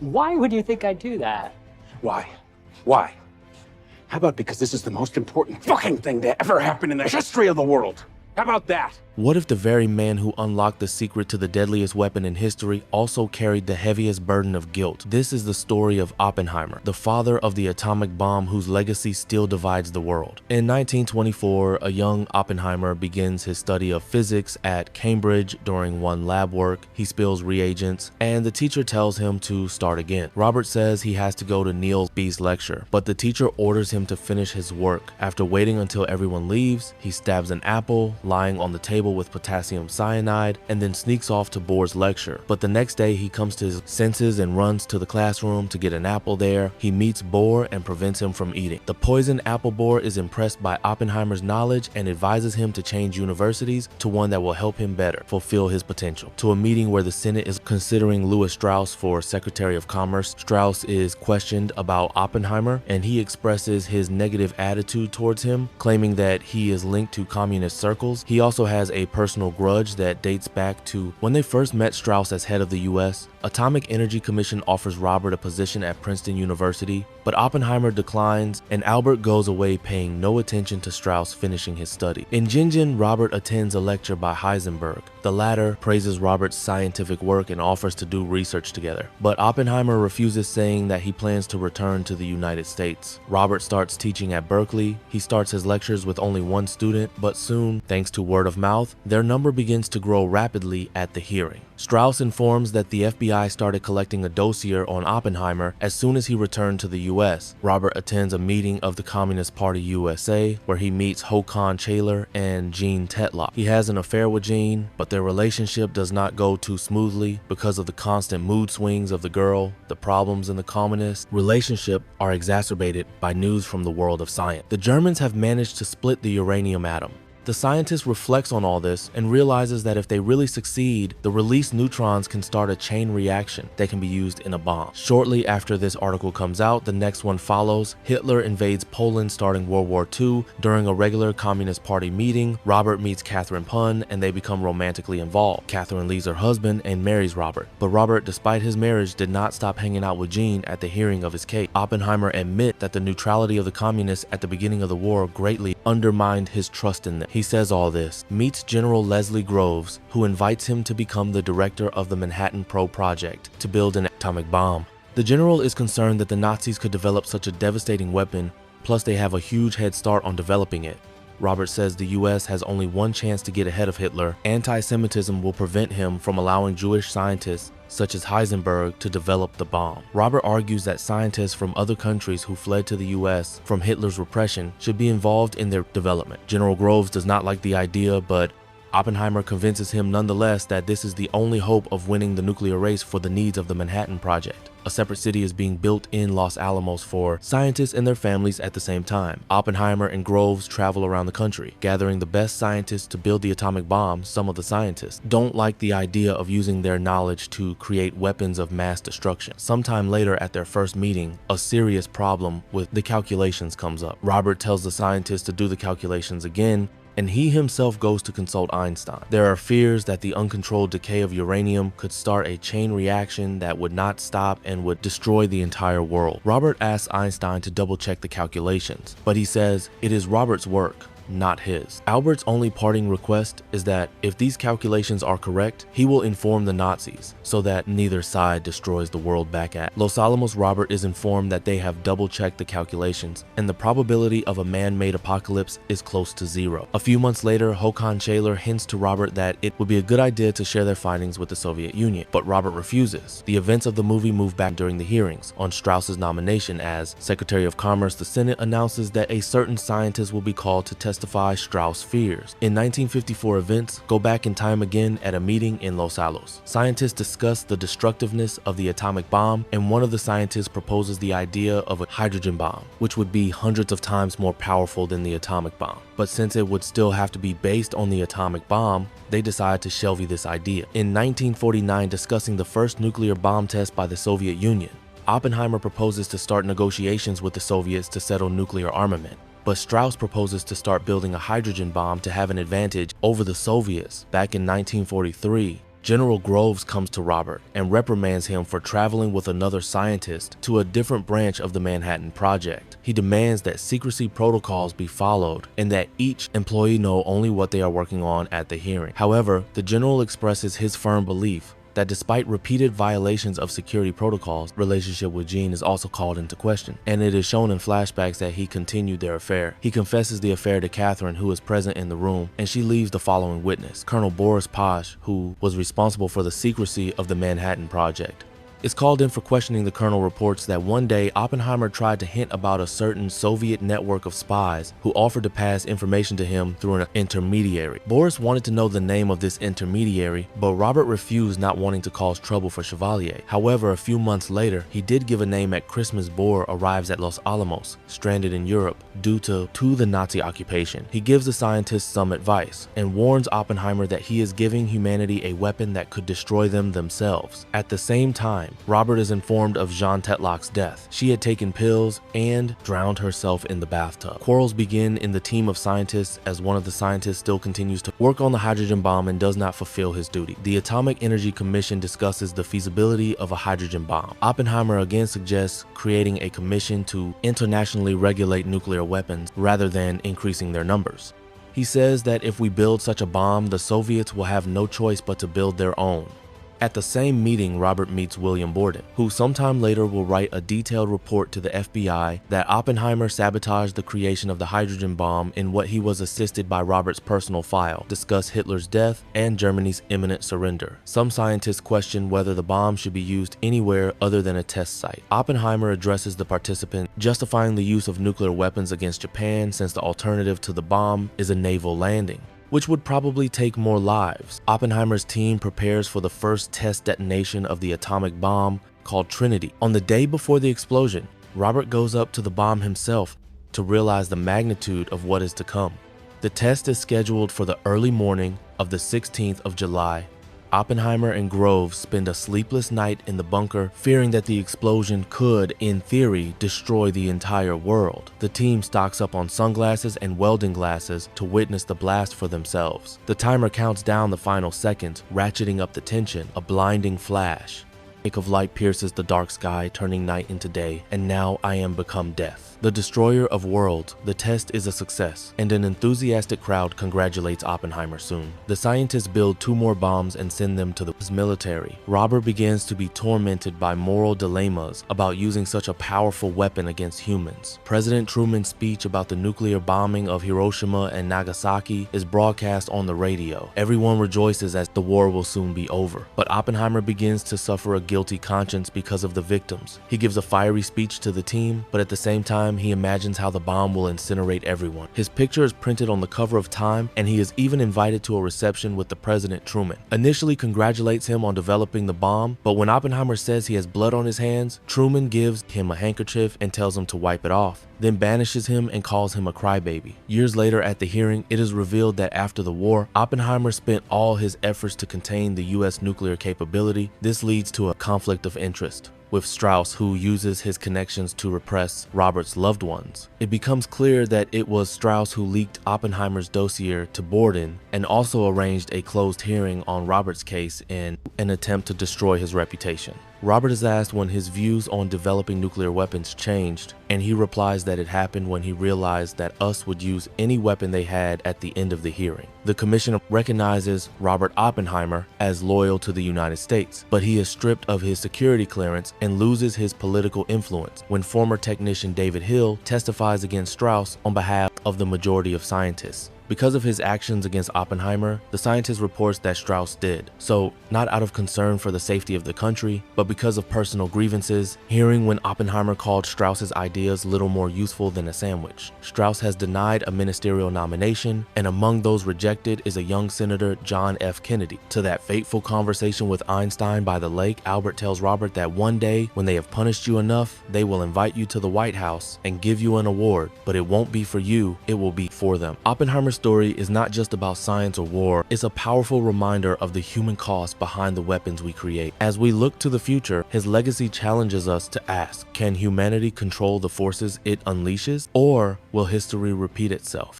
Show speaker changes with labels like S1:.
S1: Why would you think I'd do that?
S2: Why? Why? How about because this is the most important fucking thing to ever happen in the history of the world? How about that?
S3: What if the very man who unlocked the secret to the deadliest weapon in history also carried the heaviest burden of guilt? This is the story of Oppenheimer, the father of the atomic bomb whose legacy still divides the world. In 1924, a young Oppenheimer begins his study of physics at Cambridge. During one lab work, he spills reagents, and the teacher tells him to start again. Robert says he has to go to Niels Bohr's lecture, but the teacher orders him to finish his work. After waiting until everyone leaves, he stabs an apple lying on the table with potassium cyanide and then sneaks off to Bohr's lecture. But the next day he comes to his senses and runs to the classroom to get an apple there. He meets Bohr and prevents him from eating. The poisoned apple Bohr is impressed by Oppenheimer's knowledge and advises him to change universities to one that will help him better fulfill his potential. To a meeting where the Senate is considering Louis Strauss for Secretary of Commerce. Strauss is questioned about Oppenheimer and he expresses his negative attitude towards him, claiming that he is linked to communist circles. He also has a personal grudge that dates back to when they first met Strauss as head of the US. Atomic Energy Commission offers Robert a position at Princeton University, but Oppenheimer declines and Albert goes away paying no attention to Strauss finishing his study. In Gingen, Robert attends a lecture by Heisenberg. The latter praises Robert's scientific work and offers to do research together, but Oppenheimer refuses, saying that he plans to return to the United States. Robert starts teaching at Berkeley. He starts his lectures with only one student, but soon, thanks to word of mouth, their number begins to grow rapidly at the hearing. Strauss informs that the FBI started collecting a dossier on Oppenheimer as soon as he returned to the US. Robert attends a meeting of the Communist Party USA where he meets Håkan Chayler and Jean Tatlock. He has an affair with Jean, but their relationship does not go too smoothly because of the constant mood swings of the girl. The problems in the communist relationship are exacerbated by news from the world of science. The Germans have managed to split the uranium atom. The scientist reflects on all this and realizes that if they really succeed, the released neutrons can start a chain reaction that can be used in a bomb. Shortly after this article comes out, the next one follows. Hitler invades Poland starting World War II. During a regular Communist Party meeting, Robert meets Katherine and they become romantically involved. Katherine leaves her husband and marries Robert, but Robert, despite his marriage, did not stop hanging out with Jean at the hearing of his case. Oppenheimer admits that the neutrality of the communists at the beginning of the war greatly undermined his trust in them. He says all this, meets General Leslie Groves, who invites him to become the director of the Manhattan Project to build an atomic bomb. The general is concerned that the Nazis could develop such a devastating weapon, plus they have a huge head start on developing it. Robert says the US has only one chance to get ahead of Hitler. Anti-Semitism will prevent him from allowing Jewish scientists such as Heisenberg to develop the bomb. Robert argues that scientists from other countries who fled to the US from Hitler's repression should be involved in their development. General Groves does not like the idea, but Oppenheimer convinces him nonetheless that this is the only hope of winning the nuclear race for the needs of the Manhattan Project. A separate city is being built in Los Alamos for scientists and their families at the same time. Oppenheimer and Groves travel around the country, gathering the best scientists to build the atomic bomb. Some of the scientists don't like the idea of using their knowledge to create weapons of mass destruction. Sometime later at their first meeting, a serious problem with the calculations comes up. Robert tells the scientists to do the calculations again, and he himself goes to consult Einstein. There are fears that the uncontrolled decay of uranium could start a chain reaction that would not stop and would destroy the entire world. Robert asks Einstein to double check the calculations, but he says it is Robert's work, not his. Albert's only parting request is that if these calculations are correct, he will inform the Nazis so that neither side destroys the world back at Los Alamos. Robert is informed that they have double-checked the calculations and the probability of a man-made apocalypse is close to zero. A few months later, Håkan Chayler hints to Robert that it would be a good idea to share their findings with the Soviet Union, but Robert refuses. The events of the movie move back during the hearings on Strauss's nomination as Secretary of Commerce. The Senate announces that a certain scientist will be called to testify Strauss fears. In 1954, events go back in time again at a meeting in Los Alamos. Scientists discuss the destructiveness of the atomic bomb, and one of the scientists proposes the idea of a hydrogen bomb, which would be hundreds of times more powerful than the atomic bomb. But since it would still have to be based on the atomic bomb, they decide to shelve this idea. In 1949, discussing the first nuclear bomb test by the Soviet Union, Oppenheimer proposes to start negotiations with the Soviets to settle nuclear armament. But Strauss proposes to start building a hydrogen bomb to have an advantage over the Soviets. Back in 1943, General Groves comes to Robert and reprimands him for traveling with another scientist to a different branch of the Manhattan Project. He demands that secrecy protocols be followed and that each employee know only what they are working on at the hearing. However, the general expresses his firm belief that despite repeated violations of security protocols, relationship with Jean is also called into question, and it is shown in flashbacks that he continued their affair. He confesses the affair to Katherine, who is present in the room, and she leaves the following witness, Colonel Boris Paj, who was responsible for the secrecy of the Manhattan Project. Is called in for questioning. The colonel reports that one day Oppenheimer tried to hint about a certain Soviet network of spies who offered to pass information to him through an intermediary. Boris wanted to know the name of this intermediary, but Robert refused, not wanting to cause trouble for Chevalier. However, a few months later, he did give a name at Christmas. Bohr arrives at Los Alamos, stranded in Europe due to the Nazi occupation. He gives the scientists some advice and warns Oppenheimer that he is giving humanity a weapon that could destroy them themselves. At the same time, Robert is informed of Jean Tatlock's death. She had taken pills and drowned herself in the bathtub. Quarrels begin in the team of scientists as one of the scientists still continues to work on the hydrogen bomb and does not fulfill his duty. The Atomic Energy Commission discusses the feasibility of a hydrogen bomb. Oppenheimer again suggests creating a commission to internationally regulate nuclear weapons rather than increasing their numbers. He says that if we build such a bomb, the Soviets will have no choice but to build their own. At the same meeting, Robert meets William Borden, who sometime later will write a detailed report to the FBI that Oppenheimer sabotaged the creation of the hydrogen bomb in what he was assisted by Robert's personal file, discuss Hitler's death and Germany's imminent surrender. Some scientists question whether the bomb should be used anywhere other than a test site. Oppenheimer addresses the participant, justifying the use of nuclear weapons against Japan since the alternative to the bomb is a naval landing, which would probably take more lives. Oppenheimer's team prepares for the first test detonation of the atomic bomb called Trinity. On the day before the explosion, Robert goes up to the bomb himself to realize the magnitude of what is to come. The test is scheduled for the early morning of the 16th of July. Oppenheimer and Groves spend a sleepless night in the bunker, fearing that the explosion could, in theory, destroy the entire world. The team stocks up on sunglasses and welding glasses to witness the blast for themselves. The timer counts down the final seconds, ratcheting up the tension. A blinding flash. A streak of light pierces the dark sky, turning night into day, and now I am become death. The destroyer of worlds, the test is a success, and an enthusiastic crowd congratulates Oppenheimer soon. The scientists build 2 more bombs and send them to the military. Robert begins to be tormented by moral dilemmas about using such a powerful weapon against humans. President Truman's speech about the nuclear bombing of Hiroshima and Nagasaki is broadcast on the radio. Everyone rejoices as the war will soon be over, but Oppenheimer begins to suffer a guilty conscience because of the victims. He gives a fiery speech to the team, but at the same time, he imagines how the bomb will incinerate everyone. His picture is printed on the cover of Time, and he is even invited to a reception with the President Truman. Initially congratulates him on developing the bomb, but when Oppenheimer says he has blood on his hands, Truman gives him a handkerchief and tells him to wipe it off, then banishes him and calls him a crybaby. Years later at the hearing, it is revealed that after the war, Oppenheimer spent all his efforts to contain the US nuclear capability. This leads to a conflict of interest with Strauss, who uses his connections to repress Robert's loved ones. It becomes clear that it was Strauss who leaked Oppenheimer's dossier to Borden and also arranged a closed hearing on Robert's case in an attempt to destroy his reputation. Robert is asked when his views on developing nuclear weapons changed, and he replies that it happened when he realized that US would use any weapon they had at the end of the hearing. The commission recognizes Robert Oppenheimer as loyal to the United States, but he is stripped of his security clearance and loses his political influence when former technician David Hill testifies against Strauss on behalf of the majority of scientists. Because of his actions against Oppenheimer, the scientist reports that Strauss did. So, not out of concern for the safety of the country, but because of personal grievances, hearing when Oppenheimer called Strauss's ideas little more useful than a sandwich. Strauss has denied a ministerial nomination, and among those rejected is a young Senator John F. Kennedy. To that fateful conversation with Einstein by the lake, Albert tells Robert that one day, when they have punished you enough, they will invite you to the White House and give you an award, but it won't be for you, it will be for them. Oppenheimer's story is not just about science or war, it's a powerful reminder of the human cost behind the weapons we create. As we look to the future, his legacy challenges us to ask, can humanity control the forces it unleashes, or will history repeat itself?